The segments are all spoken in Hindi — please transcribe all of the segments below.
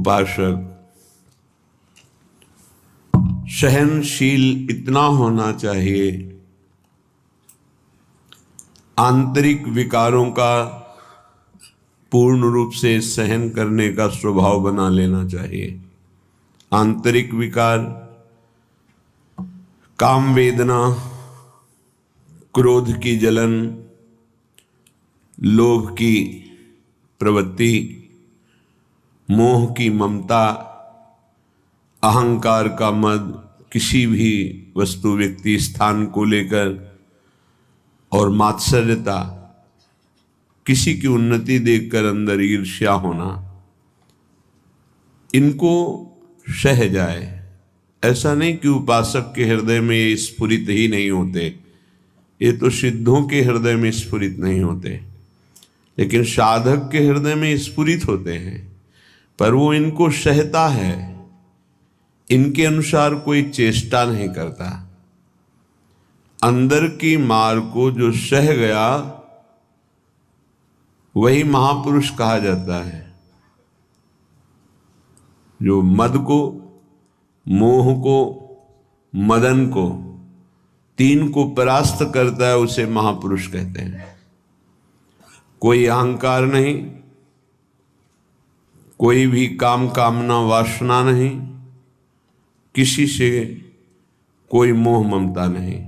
उपासक सहनशील इतना होना चाहिए, आंतरिक विकारों का पूर्ण रूप से सहन करने का स्वभाव बना लेना चाहिए। आंतरिक विकार, काम वेदना, क्रोध की जलन, लोभ की प्रवृत्ति, मोह की ममता, अहंकार का मद, किसी भी वस्तु व्यक्ति स्थान को लेकर, और मात्सर्यता, किसी की उन्नति देखकर अंदर ईर्ष्या होना, इनको सह जाए। ऐसा नहीं कि उपासक के हृदय में ये स्फुरित ही नहीं होते, ये तो सिद्धों के हृदय में स्फुरित नहीं होते, लेकिन साधक के हृदय में स्फुरित होते हैं। पर वो इनको सहता है, इनके अनुसार कोई चेष्टा नहीं करता। अंदर की मार को जो सह गया वही महापुरुष कहा जाता है। जो मद को, मोह को, मदन को, तीन को परास्त करता है उसे महापुरुष कहते हैं। कोई अहंकार नहीं, कोई भी काम कामना वासना नहीं, किसी से कोई मोह ममता नहीं,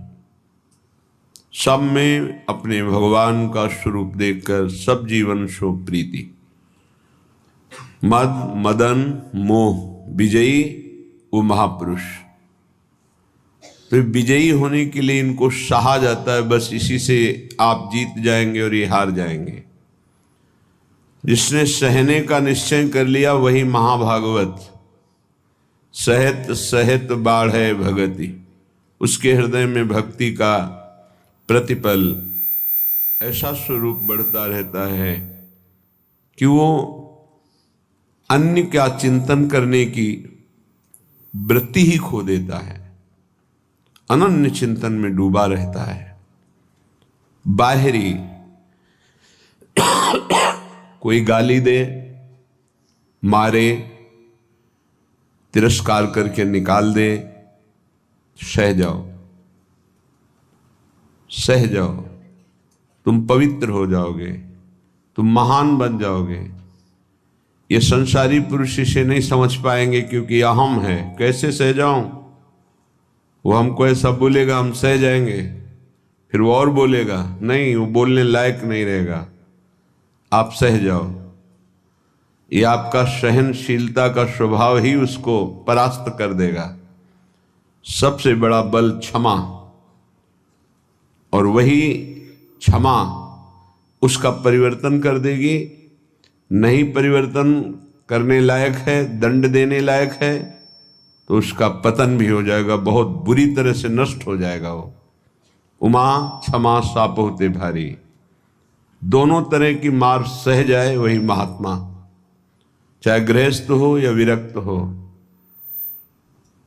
सब में अपने भगवान का स्वरूप देखकर सब जीवन शो प्रीति। मद मदन मोह विजयी वो महापुरुष। तो विजयी होने के लिए इनको सहा जाता है, बस इसी से आप जीत जाएंगे और ये हार जाएंगे। जिसने सहने का निश्चय कर लिया वही महाभागवत। सहत सहत बाढ़े भगति, उसके हृदय में भक्ति का प्रतिपल ऐसा स्वरूप बढ़ता रहता है कि वो अन्य का चिंतन करने की वृत्ति ही खो देता है, अनन्य चिंतन में डूबा रहता है। बाहरी कोई गाली दे, मारे, तिरस्कार करके निकाल दे, सह जाओ, सह जाओ, तुम पवित्र हो जाओगे, तुम महान बन जाओगे। ये संसारी पुरुष इसे नहीं समझ पाएंगे क्योंकि अहम है। कैसे सह जाऊं? वो हमको ऐसा बोलेगा, हम सह जाएंगे, फिर वो और बोलेगा, नहीं वो बोलने लायक नहीं रहेगा, आप सह जाओ। ये आपका सहनशीलता का स्वभाव ही उसको परास्त कर देगा। सबसे बड़ा बल क्षमा, और वही क्षमा उसका परिवर्तन कर देगी। नहीं परिवर्तन करने लायक है, दंड देने लायक है, तो उसका पतन भी हो जाएगा, बहुत बुरी तरह से नष्ट हो जाएगा वो। उमा क्षमा साप होते भारी, दोनों तरह की मार सह जाए वही महात्मा, चाहे गृहस्थ हो या विरक्त हो।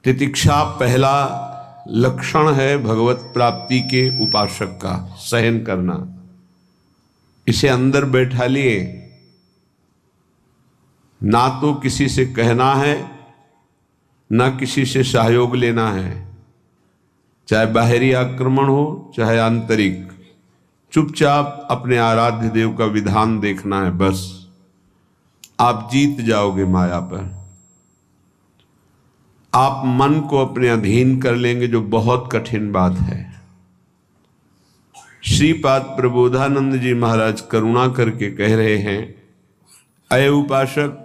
तितिक्षा पहला लक्षण है भगवत प्राप्ति के उपासक का, सहन करना। इसे अंदर बैठा लिए, ना तो किसी से कहना है, ना किसी से सहयोग लेना है, चाहे बाहरी आक्रमण हो चाहे आंतरिक। चुपचाप अपने आराध्य देव का विधान देखना है, बस आप जीत जाओगे माया पर। आप मन को अपने अधीन कर लेंगे, जो बहुत कठिन बात है। श्रीपाद प्रबोधानंद जी महाराज करुणा करके कह रहे हैं, अय उपासक,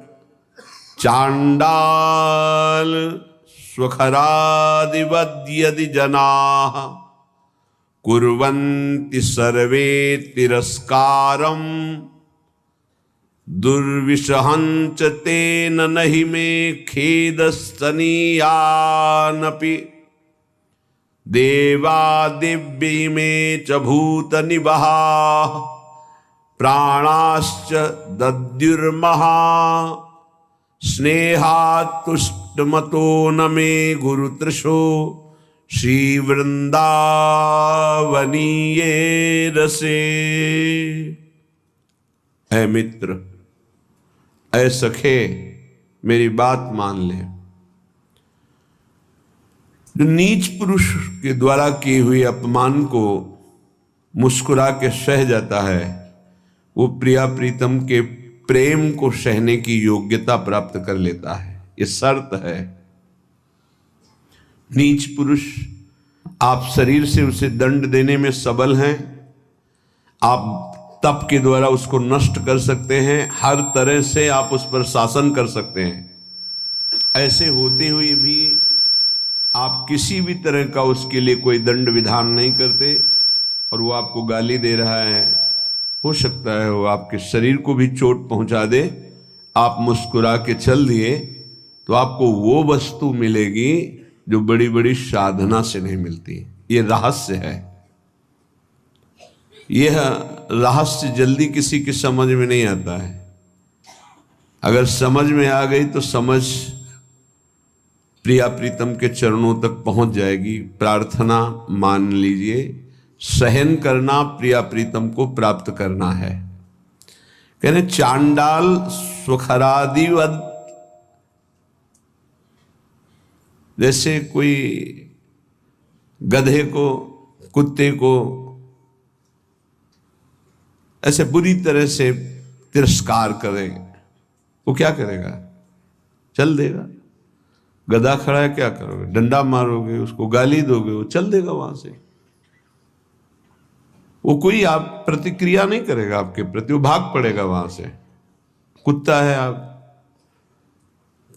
चांडाल स्वखरादिवद यदि जनाः कुर्वन्ति सर्वे तिरस्कारम दुर्विषहंच तेन नहि मे खेदस्तनीयानपि देवा दिव्य में च भूत निवहा प्राणाश्च दद्युर्महा स्नेहातुष्टमतो न मे गुरुतृषो श्रीवृंदावनीये रसे। ऐ मित्र, ऐ सखे, मेरी बात मान ले। जो नीच पुरुष के द्वारा किए हुए अपमान को मुस्कुरा के सह जाता है, वो प्रिया प्रीतम के प्रेम को सहने की योग्यता प्राप्त कर लेता है। ये शर्त है। नीच पुरुष, आप शरीर से उसे दंड देने में सबल हैं, आप तप के द्वारा उसको नष्ट कर सकते हैं, हर तरह से आप उस पर शासन कर सकते हैं। ऐसे होते हुए भी आप किसी भी तरह का उसके लिए कोई दंड विधान नहीं करते और वो आपको गाली दे रहा है। हो सकता है वो आपके शरीर को भी चोट पहुंचा दे, आप मुस्कुरा के चल दिए तो आपको वो वस्तु मिलेगी जो बड़ी बड़ी साधना से नहीं मिलती। ये रहस्य है। यह रहस्य जल्दी किसी की समझ में नहीं आता है। अगर समझ में आ गई तो समझ प्रिया प्रीतम के चरणों तक पहुंच जाएगी। प्रार्थना मान लीजिए, सहन करना प्रिया प्रीतम को प्राप्त करना है। कहने चांडाल सुखरादिवद, जैसे कोई गधे को, कुत्ते को ऐसे बुरी तरह से तिरस्कार करेगा, वो क्या करेगा? चल देगा। गधा खड़ा है, क्या करोगे? डंडा मारोगे, उसको गाली दोगे, वो चल देगा वहां से। वो कोई आप प्रतिक्रिया नहीं करेगा आपके प्रति, वो भाग पड़ेगा वहां से। कुत्ता है, आप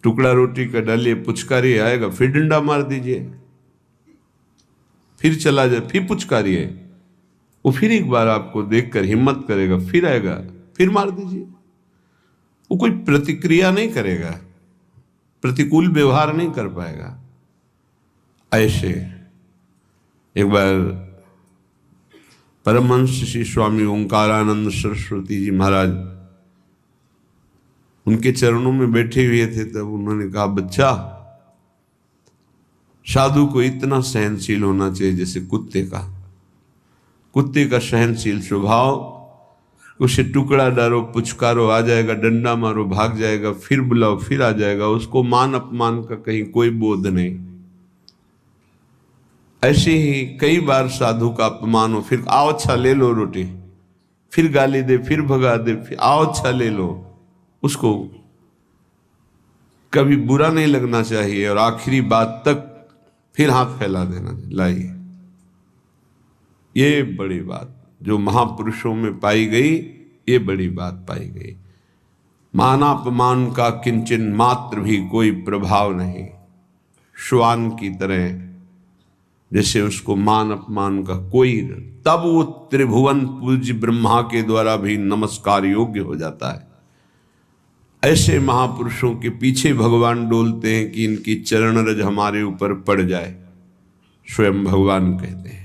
टुकड़ा रोटी का डालिए, पुचकारिए, आएगा, फिर डंडा मार दीजिए, फिर चला जाए, फिर पुचकारिए, वो फिर एक बार आपको देखकर हिम्मत करेगा, फिर आएगा, फिर मार दीजिए। वो कोई प्रतिक्रिया नहीं करेगा, प्रतिकूल व्यवहार नहीं कर पाएगा। ऐसे एक बार परमहंस श्री स्वामी ओंकारानंद सरस्वती जी महाराज उनके चरणों में बैठे हुए थे, तब उन्होंने कहा, बच्चा, साधु को इतना सहनशील होना चाहिए जैसे कुत्ते का। कुत्ते का सहनशील स्वभाव, उसे टुकड़ा डालो, पुचकारो, आ जाएगा, डंडा मारो, भाग जाएगा, फिर बुलाओ, फिर आ जाएगा, उसको मान अपमान का कहीं कोई बोध नहीं। ऐसे ही कई बार साधु का अपमान हो, फिर आओ अच्छा ले लो रोटी, फिर गाली दे, फिर भगा दे, फिर आओ अच्छा ले लो। उसको कभी बुरा नहीं लगना चाहिए और आखिरी बात तक फिर हाथ फैला देना। लाइए, ये बड़ी बात जो महापुरुषों में पाई गई, ये बड़ी बात पाई गई। मानापमान का किंचन मात्र भी कोई प्रभाव नहीं। श्वान की तरह जैसे उसको मान अपमान का कोई, तब वो त्रिभुवन पूज्य ब्रह्मा के द्वारा भी नमस्कार योग्य हो जाता है। ऐसे महापुरुषों के पीछे भगवान डोलते हैं कि इनकी चरण रज हमारे ऊपर पड़ जाए। स्वयं भगवान कहते हैं,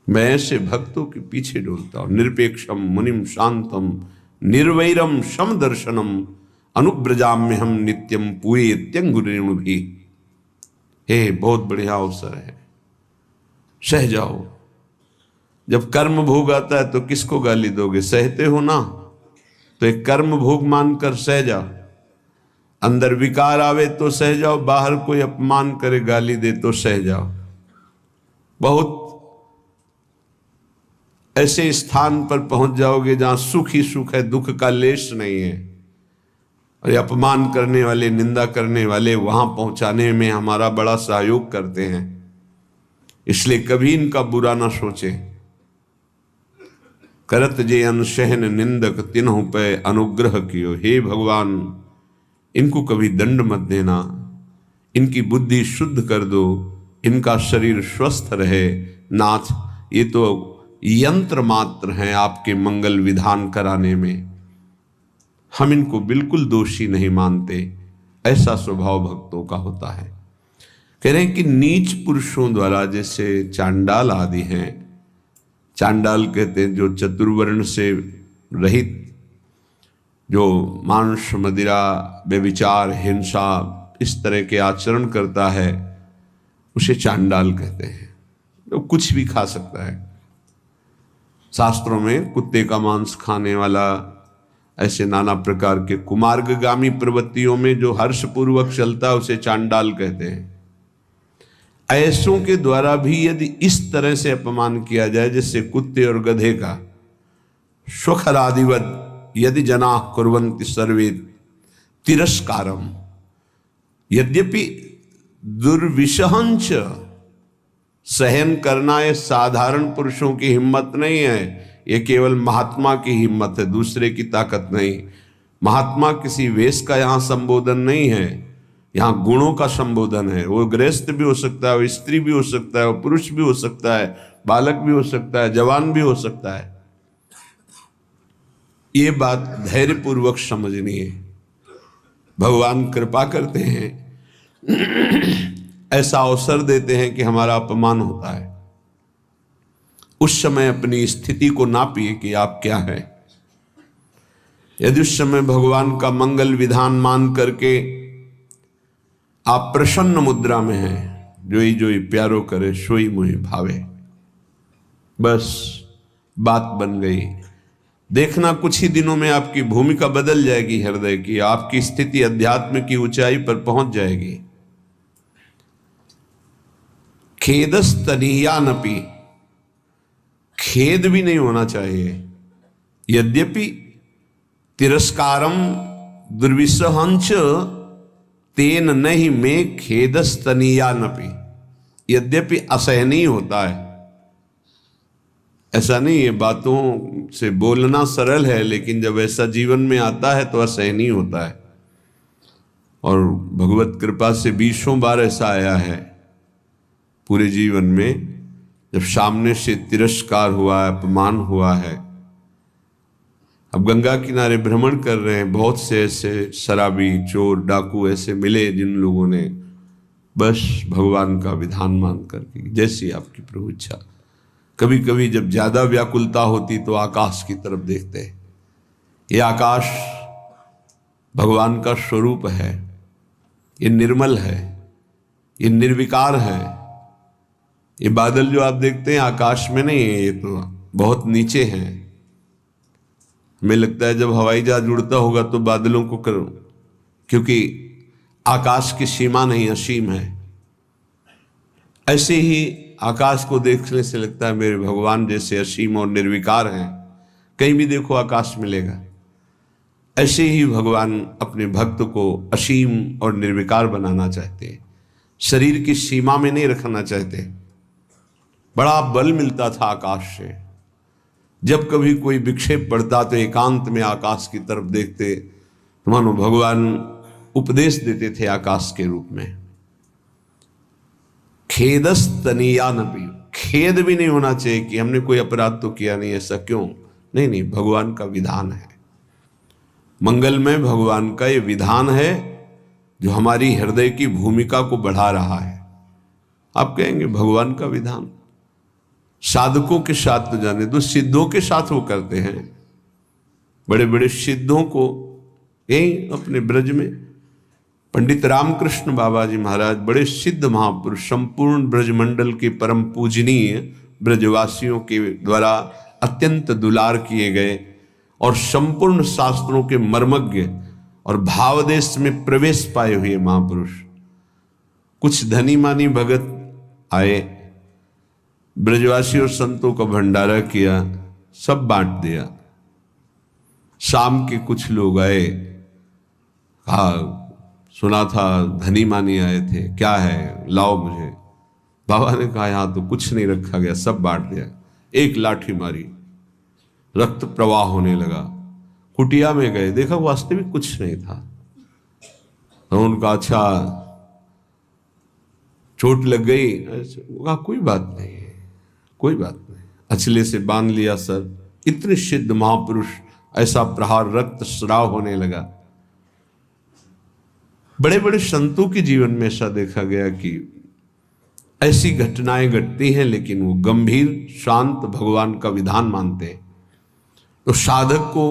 मैं ऐसे भक्तों के पीछे डोलता हूं। निरपेक्षम मुनिम शांतम निर्वैरम सम दर्शनम अनुब्रजाम्य हम नित्यम पूये त्यंगुरेणु भी। हे, बहुत बढ़िया अवसर है, सह जाओ। जब कर्म भोग आता है तो किसको गाली दोगे? सहते हो ना, तो एक कर्म भोग मानकर सह जाओ। अंदर विकार आवे तो सह जाओ, बाहर कोई अपमान करे, गाली दे तो सह जाओ। बहुत ऐसे स्थान पर पहुंच जाओगे जहां सुख ही सुख है, दुख का लेश नहीं है। और ये अपमान करने वाले, निंदा करने वाले वहां पहुंचाने में हमारा बड़ा सहयोग करते हैं। इसलिए कभी इनका बुरा ना सोचे। करत जे अनशहन निंदक तिन्हु पे अनुग्रह कियो। हे भगवान, इनको कभी दंड मत देना, इनकी बुद्धि शुद्ध कर दो, इनका शरीर स्वस्थ रहे। नाथ, ये तो यंत्र मात्र हैं आपके मंगल विधान कराने में, हम इनको बिल्कुल दोषी नहीं मानते। ऐसा स्वभाव भक्तों का होता है। कह रहे हैं कि नीच पुरुषों द्वारा, जैसे चांडाल आदि हैं, चांडाल कहते हैं जो चतुर्वर्ण से रहित, जो मांस मदिरा व्यभिचार हिंसा इस तरह के आचरण करता है, उसे चांडाल कहते हैं। वो कुछ भी खा सकता है। शास्त्रों में कुत्ते का मांस खाने वाला, ऐसे नाना प्रकार के कुमार्गगामी प्रवृत्तियों में जो हर्षपूर्वक चलता है उसे चांडाल कहते हैं। ऐसों के द्वारा भी यदि इस तरह से अपमान किया जाए जिससे कुत्ते और गधे का, स्वखरादिवत यदि जना कुर्वन्ति सर्वे तिरस्कारम, यद्यपि दुर्विशहंच सहन करना ये साधारण पुरुषों की हिम्मत नहीं है, ये केवल महात्मा की हिम्मत है, दूसरे की ताकत नहीं। महात्मा किसी वेश का यहाँ संबोधन नहीं है, यहाँ गुणों का संबोधन है। वो गृहस्थ भी हो सकता है, वो स्त्री भी हो सकता है, वो पुरुष भी हो सकता है, बालक भी हो सकता है, जवान भी हो सकता है। ये बात धैर्यपूर्वक समझनी है। भगवान कृपा करते हैं, ऐसा अवसर देते हैं कि हमारा अपमान होता है। उस समय अपनी स्थिति को नापिए कि आप क्या हैं। यदि उस समय भगवान का मंगल विधान मान करके आप प्रसन्न मुद्रा में हैं, जोई जोई प्यारो करे सोई मुहि भावे, बस बात बन गई। देखना कुछ ही दिनों में आपकी भूमिका बदल जाएगी हृदय की, आपकी स्थिति अध्यात्म की ऊंचाई पर पहुंच जाएगी। खेदस्तनीयानपि, खेद भी नहीं होना चाहिए। यद्यपि तिरस्कारम दुर्विसहंच तेन नहीं में खेदस्तनीयानपि, यद्यपि असहनीय होता है। ऐसा नहीं है, बातों से बोलना सरल है, लेकिन जब ऐसा जीवन में आता है तो असहनीय होता है। और भगवत कृपा से 20 बार ऐसा आया है पूरे जीवन में, जब सामने से तिरस्कार हुआ है, अपमान हुआ है। अब गंगा किनारे भ्रमण कर रहे हैं, बहुत से ऐसे शराबी, चोर, डाकू ऐसे मिले जिन लोगों ने बस भगवान का विधान मान करके, जैसी आपकी प्रभु इच्छा। कभी कभी जब ज्यादा व्याकुलता होती तो आकाश की तरफ देखते हैं। ये आकाश भगवान का स्वरूप है, ये निर्मल है, ये निर्विकार है। ये बादल जो आप देखते हैं आकाश में नहीं है, ये तो बहुत नीचे हैं। हमें लगता है जब हवाई जहाज उड़ता होगा तो बादलों को करो, क्योंकि आकाश की सीमा नहीं, असीम है। ऐसे ही आकाश को देखने से लगता है मेरे भगवान जैसे असीम और निर्विकार हैं, कहीं भी देखो आकाश मिलेगा। ऐसे ही भगवान अपने भक्त को असीम और निर्विकार बनाना चाहते हैं, शरीर की सीमा में नहीं रखना चाहते। बड़ा बल मिलता था आकाश से। जब कभी कोई विक्षेप पड़ता तो एकांत में आकाश की तरफ देखते, तो मानो भगवान उपदेश देते थे आकाश के रूप में। खेदस्तनीयानपि, खेद भी नहीं होना चाहिए कि हमने कोई अपराध तो किया नहीं, ऐसा क्यों? नहीं नहीं, भगवान का विधान है। मंगलमय भगवान का ये विधान है जो हमारी हृदय की भूमिका को बढ़ा रहा है। आप कहेंगे भगवान का विधान, साधकों के साथ तो जाने दो, सिद्धों के साथ वो करते हैं। बड़े बड़े सिद्धों को यही अपने ब्रज में पंडित रामकृष्ण बाबा जी महाराज, बड़े सिद्ध महापुरुष, संपूर्ण ब्रजमंडल के परम पूजनीय, ब्रजवासियों के द्वारा अत्यंत दुलार किए गए और संपूर्ण शास्त्रों के मर्मज्ञ और भावदेश में प्रवेश पाए हुए महापुरुष। कुछ धनी मानी भगत आए, ब्रजवासी और संतों का भंडारा किया, सब बांट दिया। शाम के कुछ लोग आए, कहा सुना था धनी मानी आए थे, क्या है लाओ मुझे। बाबा ने कहा यहाँ तो कुछ नहीं रखा गया, सब बांट दिया। एक लाठी मारी, रक्त प्रवाह होने लगा। कुटिया में गए, देखा वास्तविक कुछ नहीं था। तो उनका अच्छा चोट लग गई, कहा कोई बात नहीं, कोई बात नहीं। अचले से बांध लिया सर। इतने सिद्ध महापुरुष, ऐसा प्रहार, रक्त स्राव होने लगा। बड़े बड़े संतों के जीवन में ऐसा देखा गया कि ऐसी घटनाएं घटती हैं, लेकिन वो गंभीर शांत भगवान का विधान मानते हैं। तो साधक को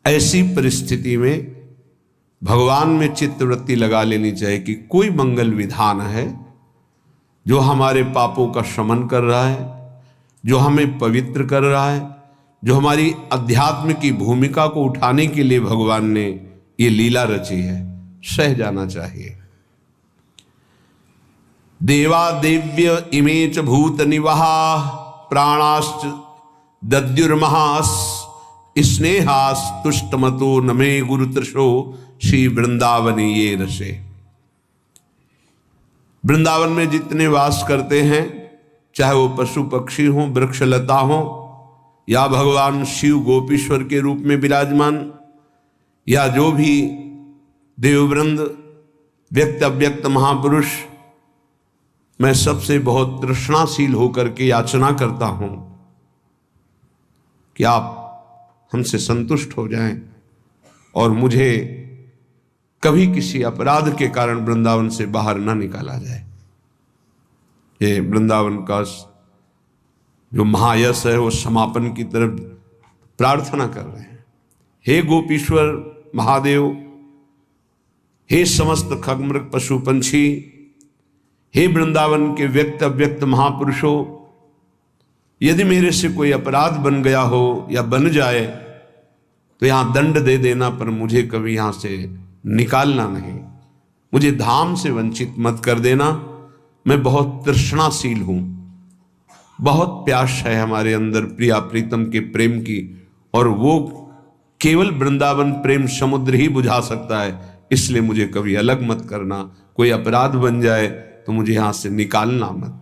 ऐसी परिस्थिति में भगवान में चित्तवृत्ति लगा लेनी चाहिए कि कोई मंगल विधान है जो हमारे पापों का शमन कर रहा है, जो हमें पवित्र कर रहा है, जो हमारी अध्यात्म की भूमिका को उठाने के लिए भगवान ने ये लीला रची है, सह जाना चाहिए। देवा देव्य इमे च भूत निवहा प्राणाश्च दद्युर्महास स्नेहास तुष्टमतो नमे गुरुतृषो श्री वृंदावनी ये रसे। वृंदावन में जितने वास करते हैं, चाहे वो पशु पक्षी हों, वृक्षलता हों, या भगवान शिव गोपीश्वर के रूप में विराजमान, या जो भी देववृंद, व्यक्त अव्यक्त महापुरुष, मैं सबसे बहुत तृष्णाशील होकर के याचना करता हूं कि आप हमसे संतुष्ट हो जाएं और मुझे कभी किसी अपराध के कारण वृंदावन से बाहर ना निकाला जाए। ये वृंदावन का जो महायश है वो समापन की तरफ प्रार्थना कर रहे हैं। हे गोपीश्वर महादेव, हे समस्त खगमृग पशु पंछी, हे वृंदावन के व्यक्त अव्यक्त महापुरुषों, यदि मेरे से कोई अपराध बन गया हो या बन जाए तो यहां दंड दे देना, पर मुझे कभी यहां से निकालना नहीं, मुझे धाम से वंचित मत कर देना। मैं बहुत तृष्णाशील हूं, बहुत प्यास है हमारे अंदर प्रिया प्रीतम के प्रेम की, और वो केवल वृंदावन प्रेम समुद्र ही बुझा सकता है। इसलिए मुझे कभी अलग मत करना, कोई अपराध बन जाए तो मुझे यहां से निकालना मत।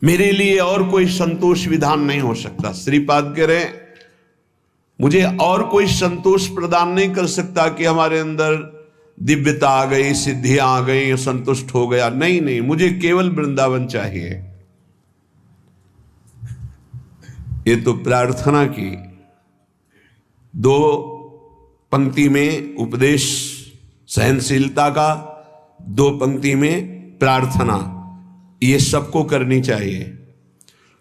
मेरे लिए और कोई संतोष विधान नहीं हो सकता। श्रीपाद कह रहे मुझे और कोई संतोष प्रदान नहीं कर सकता कि हमारे अंदर दिव्यता आ गई, सिद्धियां आ गई, संतुष्ट हो गया। नहीं नहीं, मुझे केवल वृंदावन चाहिए। ये तो प्रार्थना की 2 पंक्ति में उपदेश सहनशीलता का, 2 पंक्ति में प्रार्थना, ये सबको करनी चाहिए।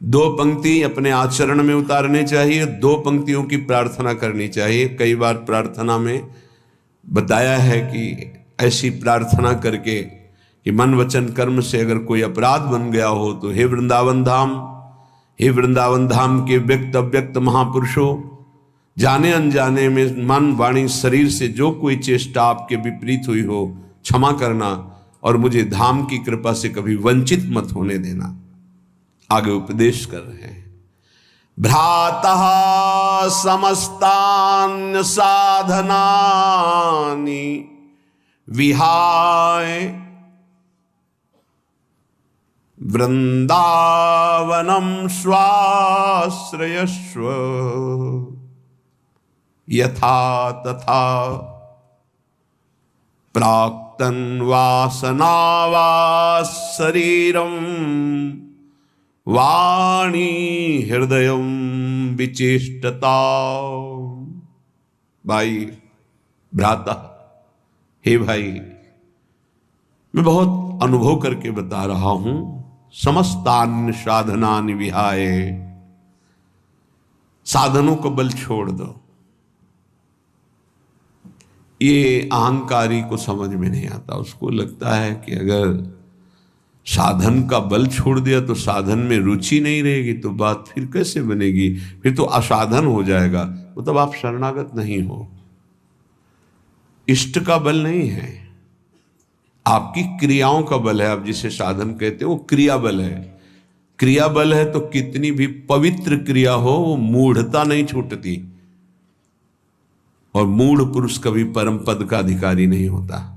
2 पंक्ति अपने आचरण में उतारने चाहिए, 2 पंक्तियों की प्रार्थना करनी चाहिए। कई बार प्रार्थना में बताया है कि ऐसी प्रार्थना करके कि मन वचन कर्म से अगर कोई अपराध बन गया हो तो हे वृंदावन धाम, हे वृंदावन धाम के व्यक्त अव्यक्त महापुरुषों, जाने अनजाने में मन वाणी शरीर से जो कोई चेष्टा आपके विपरीत हुई हो क्षमा करना, और मुझे धाम की कृपा से कभी वंचित मत होने देना। आगे उपदेश कर रहे हैं। भ्रातः समस्तान्य साधनानि विहाय वृंदावनम स्वाश्रयस्व यथा तथा प्राक्तन वासनावास शरीरम वाणी हृदयम विचेष्टता। भाई भ्राता, हे भाई, मैं बहुत अनुभव करके बता रहा हूं। समस्तान्य साधनानि विहाय, साधनों को बल छोड़ दो। ये अहंकारी को समझ में नहीं आता। उसको लगता है कि अगर साधन का बल छोड़ दिया तो साधन में रुचि नहीं रहेगी, तो बात फिर कैसे बनेगी, फिर तो असाधन हो जाएगा। मतलब आप शरणागत नहीं हो। इष्ट का बल नहीं है, आपकी क्रियाओं का बल है। आप जिसे साधन कहते हो वो क्रिया बल है। क्रिया बल है तो कितनी भी पवित्र क्रिया हो वो मूढ़ता नहीं छूटती, और मूढ़ पुरुष कभी परम पद का अधिकारी नहीं होता।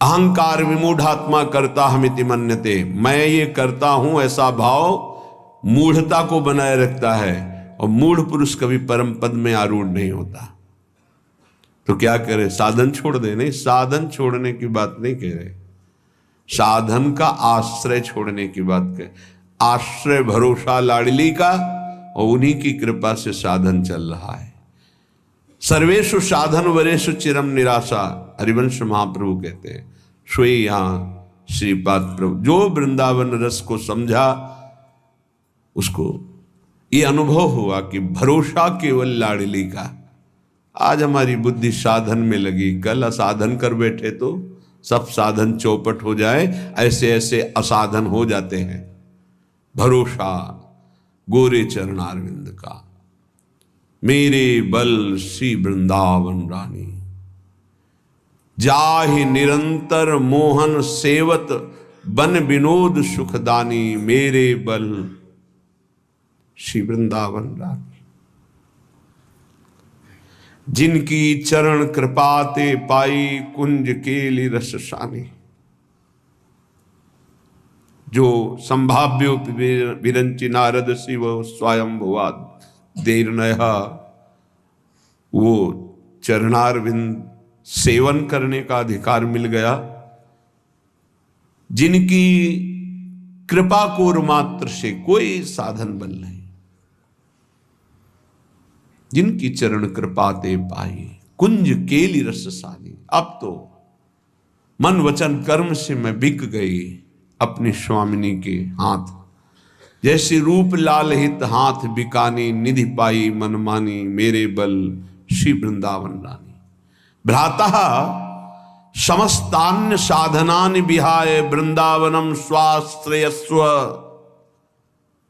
अहंकार विमूढ़ात्मा करता हमिति मन्यते, मैं ये करता हूं ऐसा भाव मूढ़ता को बनाए रखता है, और मूढ़ पुरुष कभी परम पद में आरूढ़ नहीं होता। तो क्या करे, साधन छोड़ दे? नहीं, साधन छोड़ने की बात नहीं कह रहे, साधन का आश्रय छोड़ने की बात कह। आश्रय भरोसा लाडली का, और उन्हीं की कृपा से साधन चल रहा है। सर्वेषु साधन वरेषु चिरम निराशा, हरिवंश महाप्रभु कहते हैं। सोई यहां श्रीपाद प्रभु जो वृंदावन रस को समझा, उसको ये अनुभव हुआ कि भरोसा केवल लाडली का। आज हमारी बुद्धि साधन में लगी, कल असाधन कर बैठे तो सब साधन चौपट हो जाए, ऐसे ऐसे असाधन हो जाते हैं। भरोसा, गोरे चरणारविंद का। मेरे बल श्री वृंदावन रानी, जाहि निरंतर मोहन सेवत बन विनोद सुखदानी। मेरे बल श्री वृंदावन रानी, जिनकी चरण कृपाते पाई कुंज केली रससानी। जो संभाव्यो विरंचि नारद शिव स्वयं भुवाद देर नया, वो चरणारविंद सेवन करने का अधिकार मिल गया। जिनकी कृपा को मात्र से, कोई साधन बल नहीं, जिनकी चरण कृपाते पाई कुंज केली रससानी। अब तो मन वचन कर्म से मैं बिक गई अपनी स्वामिनी के हाथ। जैसे रूप लाल हित हाथ बिकानी, निधि पाई मनमानी। मेरे बल श्री वृंदावन रानी, भ्राता समस्तान्य साधनानि विहाय वृंदावनम स्वाश्रयस्व।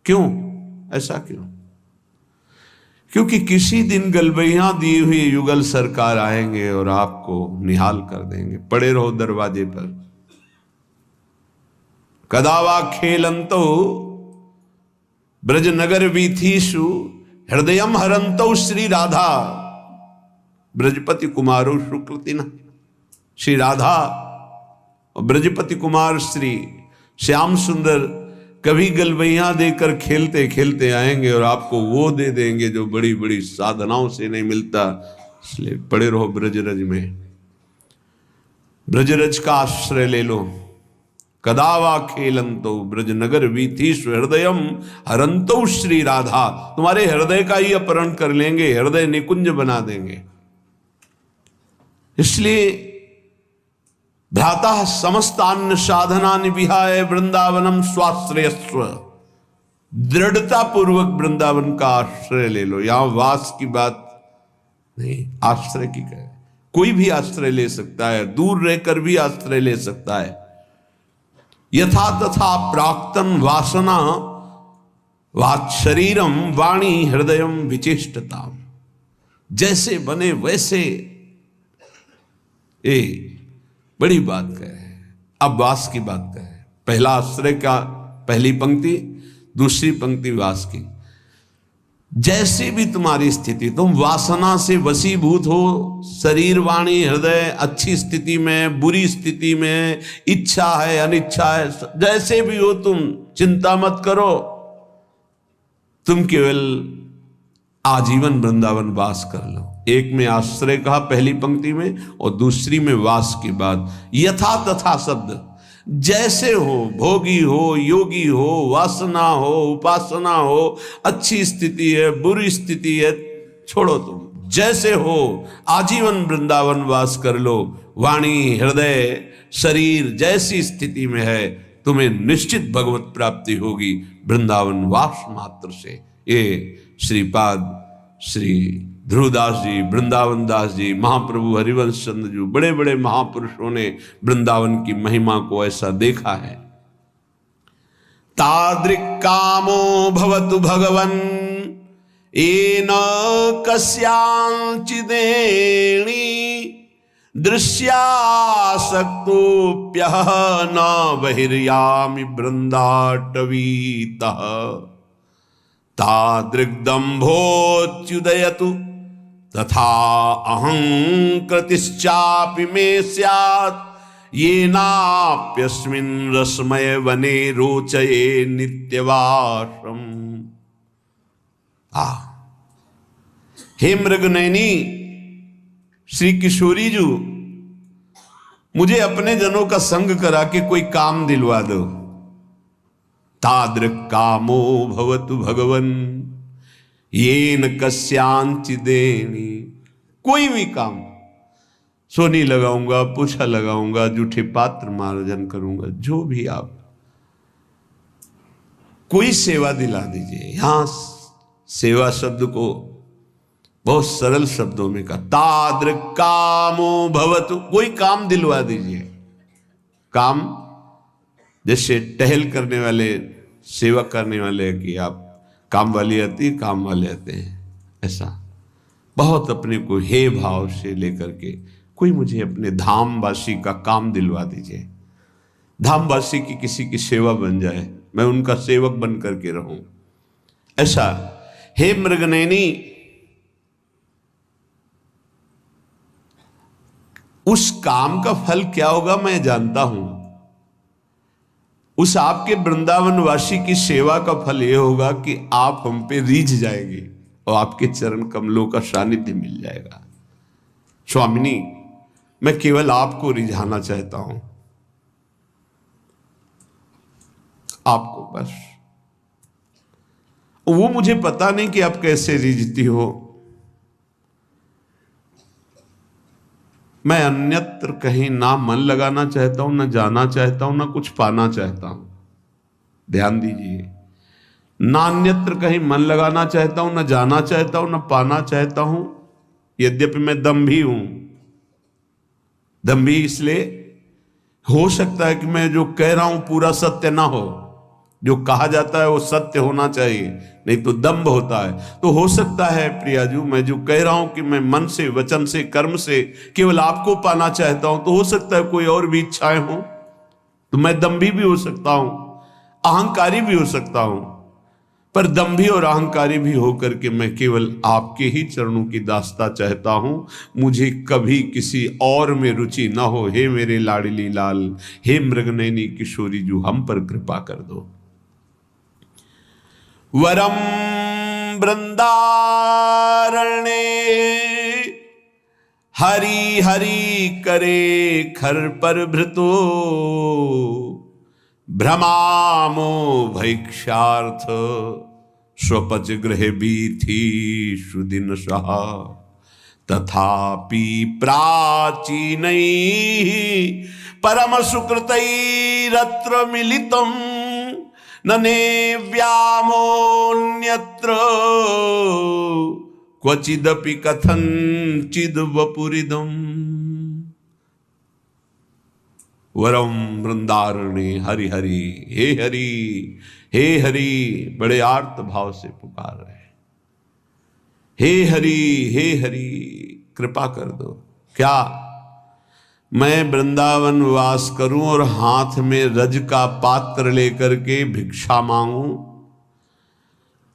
क्यों ऐसा क्यों? क्योंकि किसी दिन गलबैया दी हुई युगल सरकार आएंगे और आपको निहाल कर देंगे। पड़े रहो दरवाजे पर। कदावा खेलंतो ब्रजनगर वीथीषु हृदयम हरंतो श्री राधा। ब्रजपति कुमारो शुक्लतिना, श्री राधा और ब्रजपति कुमार श्री श्याम सुंदर कभी गलबैया देकर खेलते खेलते आएंगे और आपको वो दे देंगे जो बड़ी बड़ी साधनाओं से नहीं मिलता। इसलिए पड़े रहो ब्रजरज में, ब्रजरज का आश्रय ले लो। कदावा खेलंतो ब्रजनगर वीथीषु हृदयम हरंतो श्री राधा। तुम्हारे हृदय का ही अपहरण कर लेंगे, हृदय निकुंज बना देंगे। इसलिए भ्राता समस्तान्य साधनानि विहाय वृंदावनम स्वाश्रयस्व। दृढ़ता पूर्वक वृंदावन का आश्रय ले लो। यहां वास की बात नहीं, आश्रय की कहे। कोई भी आश्रय ले सकता है, दूर रहकर भी आश्रय ले सकता है। यथा तथा प्राक्तन वासना वाच शरीरम वाणी हृदयम विचेष्टता। जैसे बने वैसे। बड़ी बात कहे। अब वास की बात कहे। पहला आश्रय का, पहली पंक्ति, दूसरी पंक्ति वास की। जैसे भी तुम्हारी स्थिति, तुम वासना से वशीभूत हो, शरीर वाणी हृदय अच्छी स्थिति में, बुरी स्थिति में, इच्छा है अनिच्छा है, जैसे भी हो तुम चिंता मत करो। तुम केवल आजीवन वृंदावन वास कर लो। एक में आश्रय कहा पहली पंक्ति में, और दूसरी में वास की बात। यथा तथा शब्द, जैसे हो, भोगी हो, योगी हो, वासना हो, उपासना हो, अच्छी स्थिति है, बुरी स्थिति है, छोड़ो तुम। जैसे हो आजीवन वृंदावन वास कर लो। वाणी हृदय शरीर जैसी स्थिति में है, तुम्हें निश्चित भगवत प्राप्ति होगी वृंदावन वास मात्र से। ये श्रीपाद श्री ध्रुवदास जी, वृंदावन दास जी, महाप्रभु हरिवंश चंद्र जी, बड़े बड़े महापुरुषों ने वृंदावन की महिमा को ऐसा देखा है। तादृक् कामो भवतु भगवन् येन कस्यांचिदेणी दृश्यासक्तोऽप्यः न बहिर्यामि वृन्दाटवीतः। तादृग्दम्भोच्युदयतु तथा अहंकृतिश्चापि मे स्यात् येनाप्यस्मिन् रसमय वने रोचये नित्यवासम्। हे मृगनयनी श्री किशोरी जी, मुझे अपने जनों का संग करा के कोई काम दिलवा दो। तादृक् कामो भवतु भगवन् येन कस्यांचिदेनी। कोई भी काम, सोनी लगाऊंगा, पूछा लगाऊंगा, जूठे पात्र मार्जन करूंगा, जो भी आप, कोई सेवा दिला दीजिए। यहां सेवा शब्द को बहुत सरल शब्दों में कहा। तादृक् कामो भवतु, कोई काम दिलवा दीजिए। काम जैसे टहल करने वाले, सेवा करने वाले की आप काम वाली आती है, काम वाले आते हैं, ऐसा बहुत अपने को हे भाव से लेकर के कोई मुझे अपने धामवासी का काम दिलवा दीजिए, धामवासी की किसी की सेवा बन जाए, मैं उनका सेवक बन करके रहूं, ऐसा। हे मृगनयनी, उस काम का फल क्या होगा मैं जानता हूं। उस आपके वृंदावनवासी की सेवा का फल यह होगा कि आप हम पे रीझ जाएंगे और आपके चरण कमलों का सानिध्य मिल जाएगा। स्वामिनी, मैं केवल आपको रिझाना चाहता हूं, आपको बस। वो मुझे पता नहीं कि आप कैसे रिझती हो, मैं अन्यत्र कहीं ना मन लगाना चाहता हूं, ना जाना चाहता हूं, ना कुछ पाना चाहता हूं। ध्यान दीजिए, ना अन्यत्र कहीं मन लगाना चाहता हूं, ना जाना चाहता हूं, ना पाना चाहता हूं। यद्यपि मैं दम्भी हूं, दम्भी इसलिए हो सकता है कि मैं जो कह रहा हूं पूरा सत्य ना हो, जो कहा जाता है वो सत्य होना चाहिए, नहीं तो दंभ होता है। तो हो सकता है प्रियाजू, मैं जो कह रहा हूं कि मैं मन से, वचन से, कर्म से केवल आपको पाना चाहता हूं, तो हो सकता है कोई और भी इच्छाएं हो, तो मैं दंभी भी हो सकता हूं, अहंकारी भी हो सकता हूं। पर दंभी और अहंकारी भी होकर के मैं केवल आपके ही चरणों की दास्ता चाहता हूं, मुझे कभी किसी और में रुचि ना हो। हे मेरे लाडली लाल, हे मृगनयनी किशोरी जू, हम पर कृपा कर दो। वरम वृंदारण्ये हरि हरि करे खर पर भृतो, भ्रमामो भैक्षार्थ स्वपच गृह बीथी सुदिन सहा, तथापि प्राचीन परम सुकृतैरत्र मिलितम् नने व्यामोन्यत्र क्वचिदपि कथंचिद वपुरिदम्। वरम वृंदारण्ये हरि हरि, हे हरि, हे हरि, बड़े आर्त भाव से पुकार रहे हैं, हे हरि, हे हरि, कृपा कर दो। क्या मैं वृंदावन वास करूं और हाथ में रज का पात्र लेकर के भिक्षा मांगूं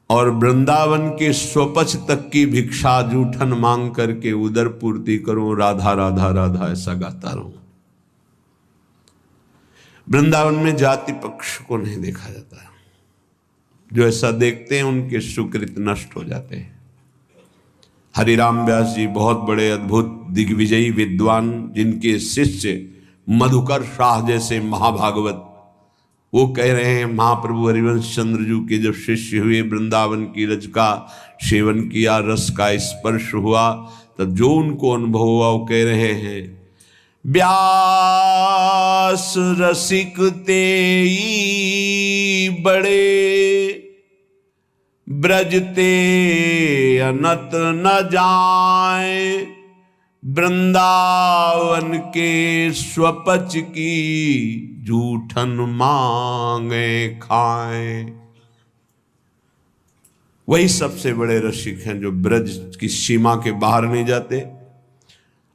और वृंदावन के स्वपच तक की भिक्षा जूठन मांग करके उदर पूर्ति करूं, राधा राधा राधा ऐसा गाता रहूं। वृंदावन में जाति पक्ष को नहीं देखा जाता, जो ऐसा देखते हैं उनके सुकृत नष्ट हो जाते हैं। हरिराम व्यास जी बहुत बड़े अद्भुत दिग्विजयी विद्वान, जिनके शिष्य मधुकर शाह जैसे महाभागवत, वो कह रहे हैं महाप्रभु हरिवंश चंद्र जी के जब शिष्य हुए, वृंदावन की रज का सेवन किया, रस का स्पर्श हुआ, तब जो उनको अनुभव हुआ वो कह रहे हैं, व्यास रसिक तेई बड़े ब्रजते अनत न जाए, वृंदावन के स्वपच की जूठन मांगे खाए। वही सबसे बड़े रसिक हैं जो ब्रज की सीमा के बाहर नहीं जाते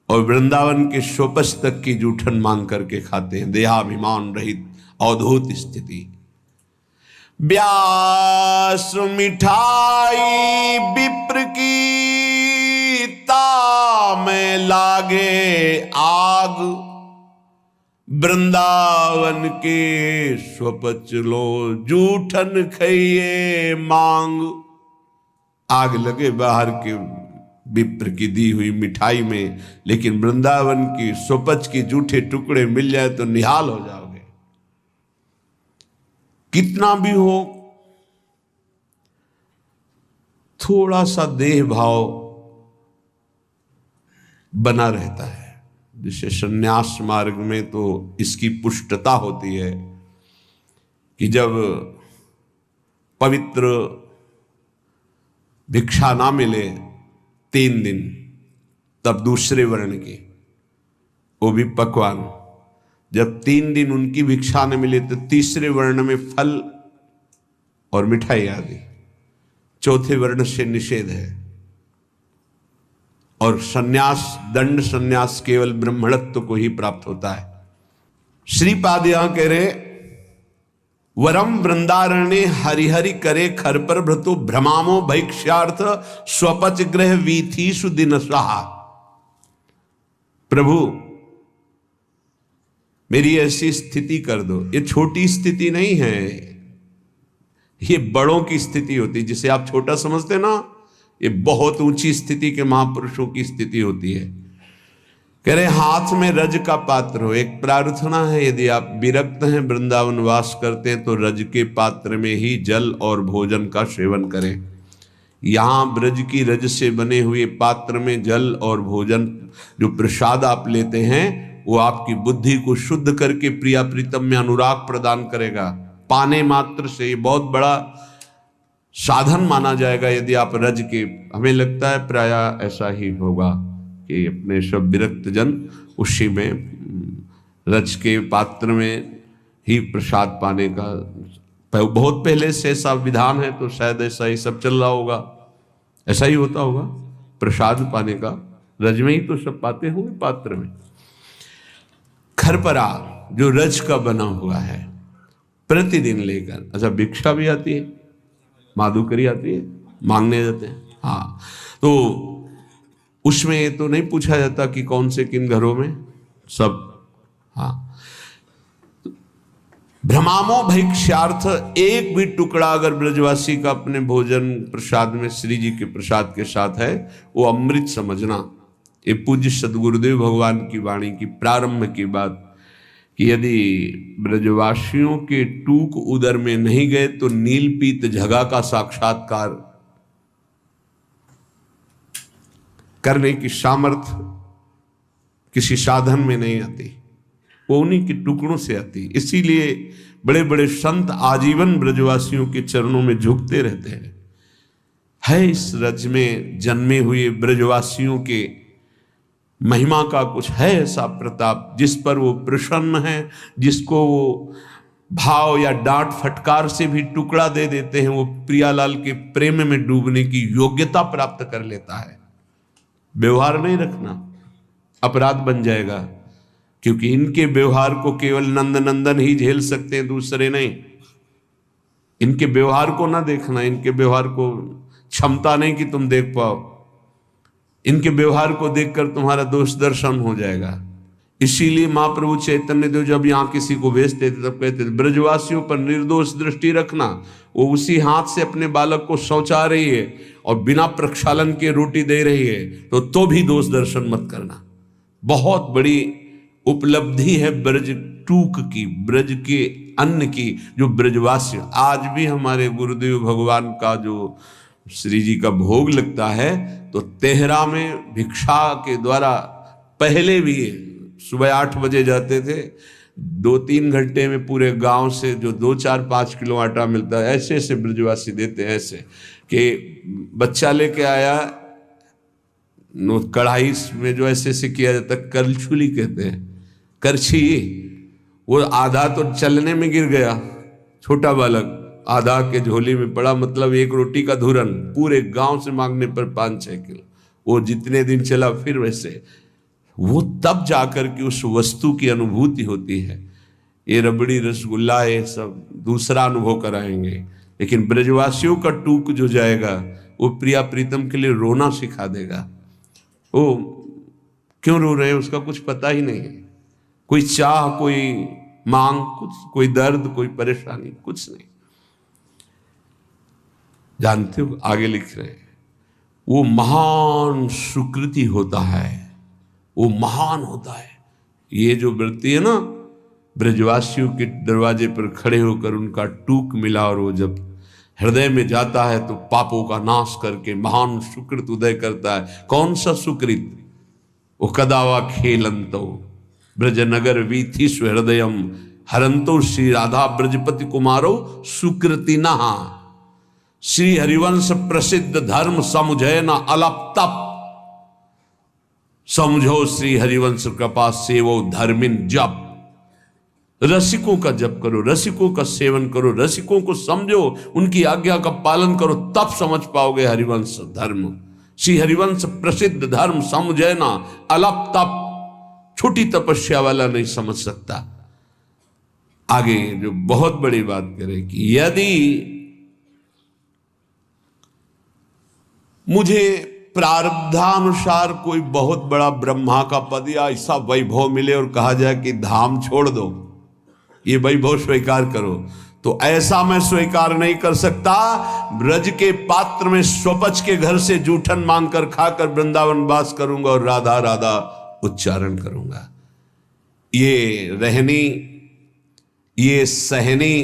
और वृंदावन के स्वपच तक की जूठन मांग करके खाते हैं। देहाभिमान रहित अवधूत स्थिति। व्यास मिठाई विप्र की में लागे आग, वृंदावन के स्वपच लो जूठन खइए मांग। आग लगे बाहर के विप्र की दी हुई मिठाई में, लेकिन वृंदावन की स्वपच की जूठे टुकड़े मिल जाए तो निहाल हो जाओगे। कितना भी हो, थोड़ा सा देह भाव बना रहता है। जैसे संन्यास मार्ग में तो इसकी पुष्टता होती है कि जब पवित्र भिक्षा ना मिले 3 दिन, तब दूसरे वर्ण की, वो भी पकवान, जब 3 दिन उनकी भिक्षा न मिले तो तीसरे वर्ण में फल और मिठाई आदि। चौथे वर्ण से निषेध है, और सन्यास, दंड सन्यास केवल ब्रह्मणत्व को ही प्राप्त होता है। श्रीपाद यहां कह रहे, वरम वृंदारण्य हरिहरि करे खर पर भ्रतु भ्रमामो भैक्ष्यार्थ स्वपच ग्रह वीथीषु दिन सहा। प्रभु मेरी ऐसी स्थिति कर दो। ये छोटी स्थिति नहीं है, ये बड़ों की स्थिति होती है। जिसे आप छोटा समझते ना, ये बहुत ऊंची स्थिति के महापुरुषों की स्थिति होती है। कह रहे हाथ में रज का पात्र हो। एक प्रार्थना है, यदि आप विरक्त हैं, वृंदावन वास करते हैं, तो रज के पात्र में ही जल और भोजन का सेवन करें। यहां ब्रज की रज से बने हुए पात्र में जल और भोजन, जो प्रसाद आप लेते हैं, वो आपकी बुद्धि को शुद्ध करके प्रिया प्रीतम में अनुराग प्रदान करेगा। पाने मात्र से ये बहुत बड़ा साधन माना जाएगा। यदि आप रज के, हमें लगता है प्राय ऐसा ही होगा कि अपने सब विरक्त जन उसी में रज के पात्र में ही प्रसाद पाने का, बहुत पहले से ऐसा विधान है, तो शायद ऐसा ही सब चल रहा होगा, ऐसा ही होता होगा। प्रसाद पाने का रज में ही तो सब पाते होंगे, पात्र में। खरपरा जो रज का बना हुआ है, प्रतिदिन लेकर, अच्छा भिक्षा भी आती है, माधुकरी आती है, मांगने जाते हैं। हाँ, तो उसमें ये तो नहीं पूछा जाता कि कौन से किन घरों में, सब। हाँ, भ्रमामो भैक्ष्यार्थ, एक भी टुकड़ा अगर ब्रजवासी का अपने भोजन प्रसाद में श्री जी के प्रसाद के साथ है, वो अमृत समझना। ये पूज्य सदगुरुदेव भगवान की वाणी की प्रारंभ की बात, कि यदि ब्रजवासियों के टूक उदर में नहीं गए तो नीलपीत झगा का साक्षात्कार करने की सामर्थ्य किसी साधन में नहीं आती, वो उन्हीं के टुकड़ों से आती। इसीलिए बड़े बड़े संत आजीवन ब्रजवासियों के चरणों में झुकते रहते हैं। है इस रज में जन्मे हुए ब्रजवासियों के महिमा का कुछ है ऐसा प्रताप, जिस पर वो प्रसन्न है, जिसको वो भाव या डांट फटकार से भी टुकड़ा दे देते हैं, वो प्रियालाल के प्रेम में डूबने की योग्यता प्राप्त कर लेता है। व्यवहार नहीं रखना, अपराध बन जाएगा, क्योंकि इनके व्यवहार को केवल नंद नंदन ही झेल सकते हैं, दूसरे नहीं। इनके व्यवहार को ना देखना, इनके व्यवहार को क्षमता नहीं कि तुम देख पाओ, इनके व्यवहार को देखकर तुम्हारा दोष दर्शन हो जाएगा। इसीलिए महाप्रभु चैतन्य देव जब यहाँ किसी को भेजते थे, तब कहते थे ब्रजवासियों पर निर्दोष दृष्टि रखना। वो उसी हाथ से अपने बालक को शौचा रही है और बिना प्रक्षालन के रोटी दे रही है, तो भी दोष दर्शन मत करना। बहुत बड़ी उपलब्धि है ब्रज टूक की, ब्रज के अन्न की, जो ब्रजवासी। आज भी हमारे गुरुदेव भगवान का जो श्री जी का भोग लगता है, तो तेहरा में भिक्षा के द्वारा, पहले भी सुबह 8 बजे जाते थे, 2-3 घंटे में पूरे गांव से जो 2-4-5 किलो आटा मिलता है, ऐसे ऐसे ब्रजवासी देते हैं। ऐसे कि बच्चा लेके आया, कढ़ाई में जो ऐसे ऐसे किया जाता है, करछुली कहते हैं, करछी, वो आधा तो चलने में गिर गया, छोटा बालक आधा के झोली में पड़ा, मतलब एक रोटी का धुरन, पूरे गांव से मांगने पर 5-6 किलो। वो जितने दिन चला फिर वैसे, वो तब जाकर के उस वस्तु की अनुभूति होती है। ये रबड़ी रसगुल्ला ये सब दूसरा अनुभव कराएंगे, लेकिन ब्रजवासियों का टूक जो जाएगा, वो प्रिया प्रीतम के लिए रोना सिखा देगा। वो क्यों रो रहे हैं उसका कुछ पता ही नहीं है, कोई चाह, कोई मांग, कुछ, कोई दर्द, कोई परेशानी, कुछ नहीं। जानते हो, आगे लिख रहे हैं, वो महान सुकृति होता है, वो महान होता है। ये जो व्रती है ना, ब्रजवासियों के दरवाजे पर खड़े होकर उनका टूक मिला, और वो जब हृदय में जाता है तो पापों का नाश करके महान सुकृत उदय करता है। कौन सा सुकृत? वो कदावा खेलंतो ब्रजनगर वीथी सुहृदयम हरंतो श्री राधा ब्रजपति कुमारो सुकृति नहा। श्री हरिवंश प्रसिद्ध धर्म समुझे न अलप तप, समझो श्री हरिवंश कृपा सेवो धर्मिन जप। रसिकों का जप करो, रसिकों का सेवन करो, रसिकों को समझो, उनकी आज्ञा का पालन करो, तब समझ पाओगे हरिवंश धर्म। श्री हरिवंश प्रसिद्ध धर्म समझैना, अलप तप, छोटी तपस्या वाला नहीं समझ सकता। आगे जो बहुत बड़ी बात करे कि यदि मुझे प्रारब्धानुसार कोई बहुत बड़ा ब्रह्मा का पद या ऐसा वैभव मिले और कहा जाए कि धाम छोड़ दो, ये वैभव स्वीकार करो, तो ऐसा मैं स्वीकार नहीं कर सकता। ब्रज के पात्र में स्वपच के घर से जूठन मांगकर खाकर वृंदावन वास करूंगा और राधा राधा उच्चारण करूंगा। ये रहनी, ये सहनी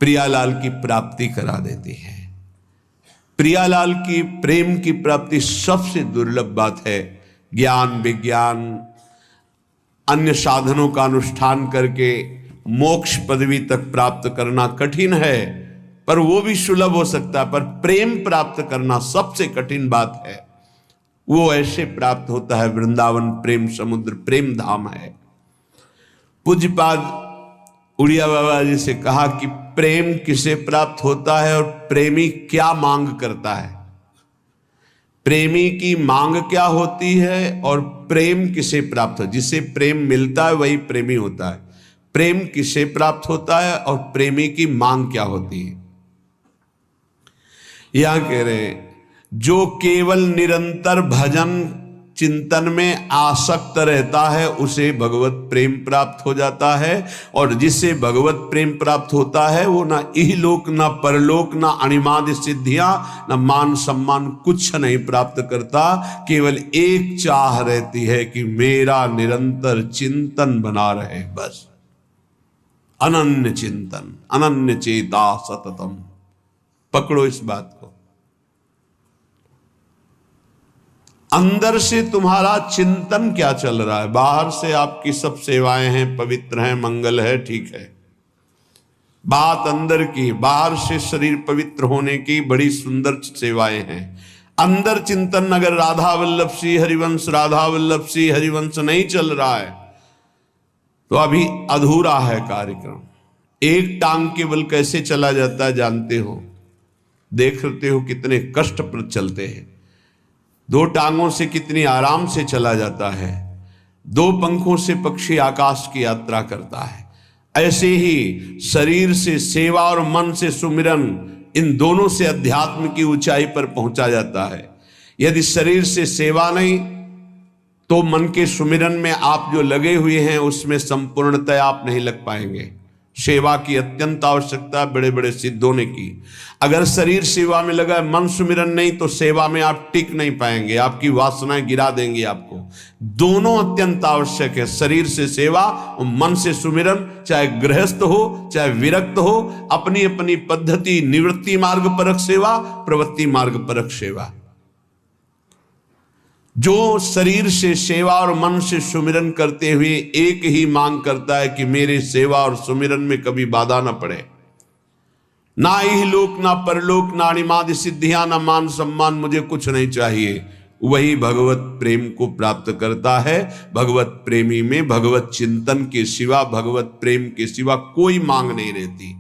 प्रियालाल की प्राप्ति करा देती है। प्रियालाल की प्रेम की प्राप्ति सबसे दुर्लभ बात है। ज्ञान विज्ञान अन्य साधनों का अनुष्ठान करके मोक्ष पदवी तक प्राप्त करना कठिन है, पर वो भी सुलभ हो सकता है। पर प्रेम प्राप्त करना सबसे कठिन बात है। वो ऐसे प्राप्त होता है, वृंदावन प्रेम समुद्र, प्रेम धाम है। पूज्यपाद उड़िया बाबा जी से कहा कि प्रेम किसे प्राप्त होता है और प्रेमी क्या मांग करता है, प्रेमी की मांग क्या होती है और प्रेम किसे प्राप्त हो। जिसे प्रेम मिलता है वही प्रेमी होता है। प्रेम किसे प्राप्त होता है और प्रेमी की मांग क्या होती है। यहां कह रहे हैं, जो केवल निरंतर भजन चिंतन में आसक्त रहता है उसे भगवत प्रेम प्राप्त हो जाता है। और जिसे भगवत प्रेम प्राप्त होता है वो ना इहलोक ना परलोक ना अणिमादि सिद्धियां ना मान सम्मान कुछ नहीं प्राप्त करता। केवल एक चाह रहती है कि मेरा निरंतर चिंतन बना रहे, बस। अनन्य चिंतन, अनन्य चेता सततम, पकड़ो इस बात को। अंदर से तुम्हारा चिंतन क्या चल रहा है। बाहर से आपकी सब सेवाएं हैं, पवित्र हैं, मंगल है, ठीक है। बात अंदर की, बाहर से शरीर पवित्र होने की बड़ी सुंदर सेवाएं हैं। अंदर चिंतन अगर राधा वल्लभ श्री हरिवंश, राधा वल्लभ श्री हरिवंश नहीं चल रहा है तो अभी अधूरा है कार्यक्रम। एक टांग केवल कैसे चला जाता है जानते हो, देखते हो कितने कष्ट पर चलते हैं। दो टांगों से कितनी आराम से चला जाता है, दो पंखों से पक्षी आकाश की यात्रा करता है। ऐसे ही शरीर से सेवा और मन से सुमिरन, इन दोनों से अध्यात्म की ऊंचाई पर पहुंचा जाता है। यदि शरीर से सेवा नहीं तो मन के सुमिरन में आप जो लगे हुए हैं उसमें संपूर्णतः आप नहीं लग पाएंगे। सेवा की अत्यंत आवश्यकता है बड़े बड़े सिद्ध होने की। अगर शरीर सेवा में लगा है, मन सुमिरन नहीं, तो सेवा में आप टिक नहीं पाएंगे, आपकी वासनाएं गिरा देंगी आपको। दोनों अत्यंत आवश्यक है, शरीर से सेवा और मन से सुमिरन। चाहे गृहस्थ हो चाहे विरक्त हो, अपनी अपनी पद्धति, निवृत्ति मार्ग परक सेवा, प्रवृत्ति मार्ग परक सेवा। जो शरीर से सेवा और मन से सुमिरन करते हुए एक ही मांग करता है कि मेरे सेवा और सुमिरन में कभी बाधा ना पड़े, ना इहलोक ना परलोक ना अणिमादि सिद्धियां ना मान सम्मान, मुझे कुछ नहीं चाहिए, वही भगवत प्रेम को प्राप्त करता है। भगवत प्रेमी में भगवत चिंतन के सिवा, भगवत प्रेम के सिवा कोई मांग नहीं रहती।